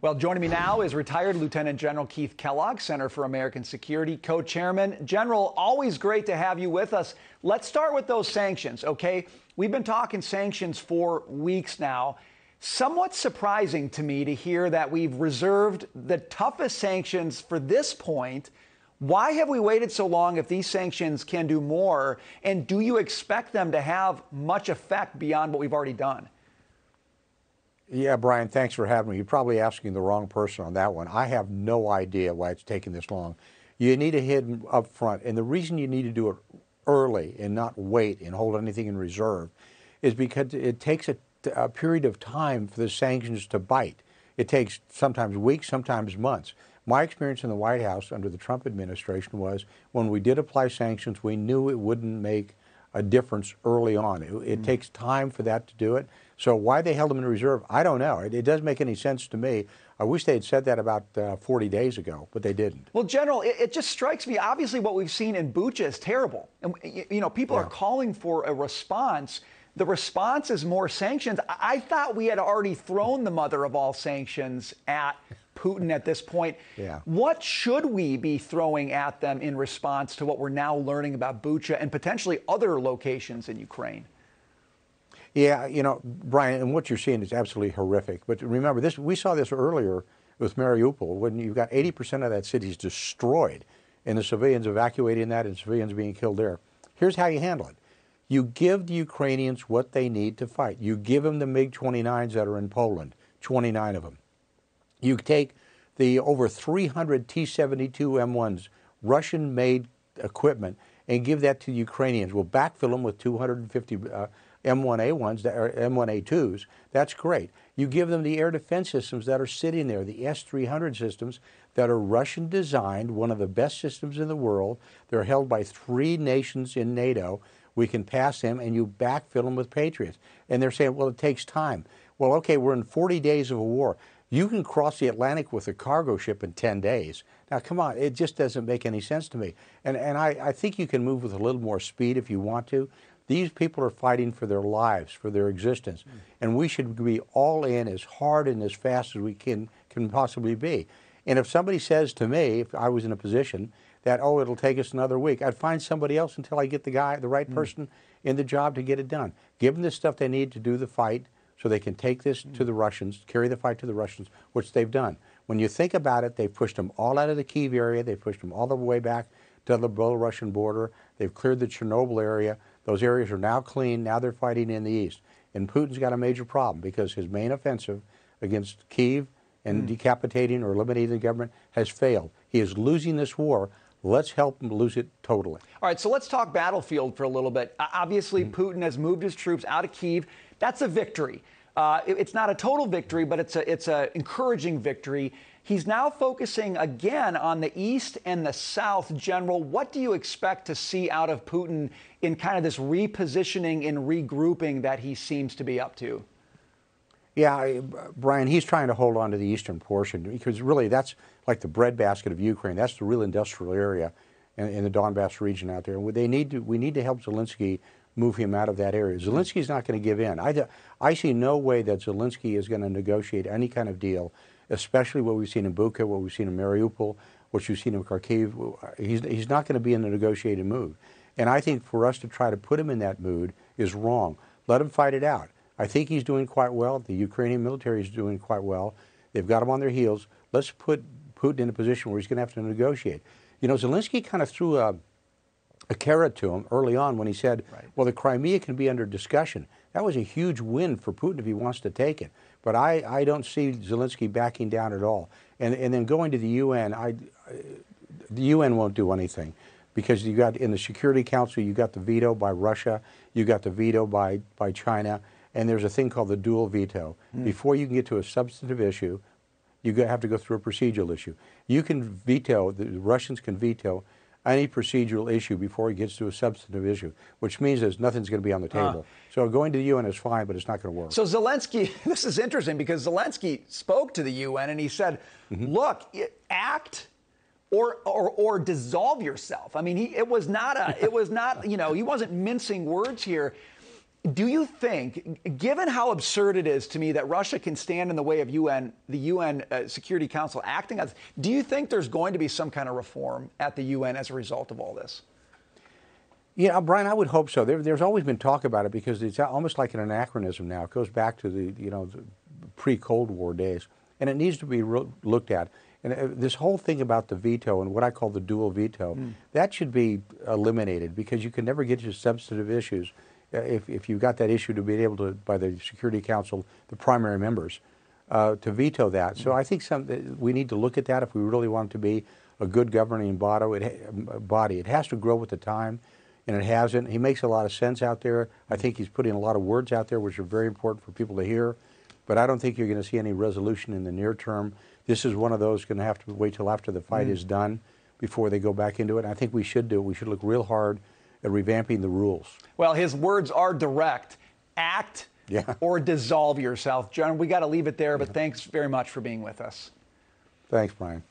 Well, joining me now is retired Lieutenant General Keith Kellogg, Center for American Security, co-chairman. General, always great to have you with us. Let's start with those sanctions, okay? We've been talking sanctions for weeks now. Somewhat surprising to me to hear that we've reserved the toughest sanctions for this point. Why have we waited so long if these sanctions can do more? And do you expect them to have much effect beyond what we've already done? Yeah, Brian, thanks for having me. You're probably asking the wrong person on that one. I have no idea why it's taking this long. You need to hit them up front. And the reason you need to do it early and not wait and hold anything in reserve is because it takes a period of time for the sanctions to bite. It takes sometimes weeks, sometimes months. My experience in the White House under the Trump administration was when we did apply sanctions, we knew it wouldn't make a difference early on. It takes time for that to do it. So why they held them in reserve, I don't know. It doesn't make any sense to me. I wish they had said that about 40 days ago, but they didn't. Well, General, it just strikes me, obviously what we've seen in Bucha is terrible. And, you know, people are calling for a response. The response is more sanctions. I thought we had already thrown the mother of all sanctions at Putin at this point. What should we be throwing at them in response to what we're now learning about Bucha and potentially other locations in Ukraine? Yeah, you know, Brian, and what you're seeing is absolutely horrific. But remember, we saw this earlier with Mariupol, when you've got 80% of that city is destroyed, and the civilians evacuating that and civilians being killed there. Here's how you handle it. You give the Ukrainians what they need to fight. You give them the MiG-29s that are in Poland, 29 of them. You take the over 300 T-72 M1s, Russian-made equipment, and give that to the Ukrainians. We'll backfill them with 250 M1A1s, or M1A2s. That's great. You give them the air defense systems that are sitting there, the S-300 systems that are Russian designed, one of the best systems in the world. They're held by 3 nations in NATO. We can pass them, and you backfill them with Patriots. And they're saying, well, it takes time. Well, okay, we're in 40 days of a war. You can cross the Atlantic with a cargo ship in 10 days. Now, come on, it just doesn't make any sense to me. And I think you can move with a little more speed if you want to. These people are fighting for their lives, for their existence. And we should be all in as hard and as fast as we can possibly be. And if somebody says to me, if I was in a position that, oh, it'll take us another week, I'd find somebody else until I get the right person in the job to get it done. Give them the stuff they need to do the fight so they can take this to the Russians, carry the fight to the Russians, which they've done. When you think about it, they've pushed them all out of the Kyiv area. They've pushed them all the way back to the Belarusian border. They've cleared the Chernobyl area. Those areas are now clean. Now they're fighting in the east. And Putin's got a major problem because his main offensive against Kyiv and decapitating or eliminating the government has failed. He is losing this war. Let's help him lose it totally. All right, so let's talk battlefield for a little bit. Obviously, Putin has moved his troops out of Kyiv. That's a victory. It's not a total victory, but it's a encouraging victory. He's now focusing again on the east and the south. General, what do you expect to see out of Putin in kind of this repositioning and regrouping that he seems to be up to? Yeah, Brian, he's trying to hold on to the eastern portion because really that's like the breadbasket of Ukraine. That's the real industrial area in the Donbass region out there. We need to help Zelensky move him out of that area. Zelensky's not going to give in. I see no way that Zelensky is going to negotiate any kind of deal, especially what we've seen in Bucha, what we've seen in Mariupol, what you've seen in Kharkiv. He's not going to be in the negotiated mood. And I think for us to try to put him in that mood is wrong. Let him fight it out. I think he's doing quite well. The Ukrainian military is doing quite well. They've got him on their heels. Let's put Putin in a position where he's going to have to negotiate. You know, Zelensky kind of threw a carrot to him early on when he said, well, the Crimea can be under discussion. That was a huge win for Putin if he wants to take it. But I don't see Zelensky backing down at all. And then going to the UN, the UN won't do anything because you got in the Security Council, you got the veto by Russia, you got the veto by China, and there's a thing called the dual veto. Before you can get to a substantive issue, you have to go through a procedural issue. You can veto, the Russians can veto any procedural issue before it gets to a substantive issue, which means that nothing's going to be on the table. So going to the UN is fine, but it's not going to work. So Zelensky, this is interesting because Zelensky spoke to the UN and he said, look, act or dissolve yourself. I mean, it was not, you know, he wasn't mincing words here. Do you think, given how absurd it is to me that Russia can stand in the way of the UN Security Council acting on this, do you think there's going to be some kind of reform at the UN as a result of all this? Yeah, Brian, I would hope so. There's always been talk about it because it's almost like an anachronism now. It goes back to the pre-Cold War days, and it needs to be looked at. And this whole thing about the veto and what I call the dual veto, that should be eliminated because you can never get to substantive issues if you've got that issue to be able to, by the Security Council, the primary members, to veto that. So I think we need to look at that if we really want it to be a good governing body. It has to grow with the time, and it hasn't. He makes a lot of sense out there. I think he's putting a lot of words out there which are very important for people to hear, but I don't think you're going to see any resolution in the near term. This is one of those going to have to wait till after the fight is done before they go back into it. And I think we should do it. We should look real hard at revamping the rules. Well, his words are direct. Act or dissolve yourself. John, we got to leave it there, but thanks very much for being with us. Thanks, Brian.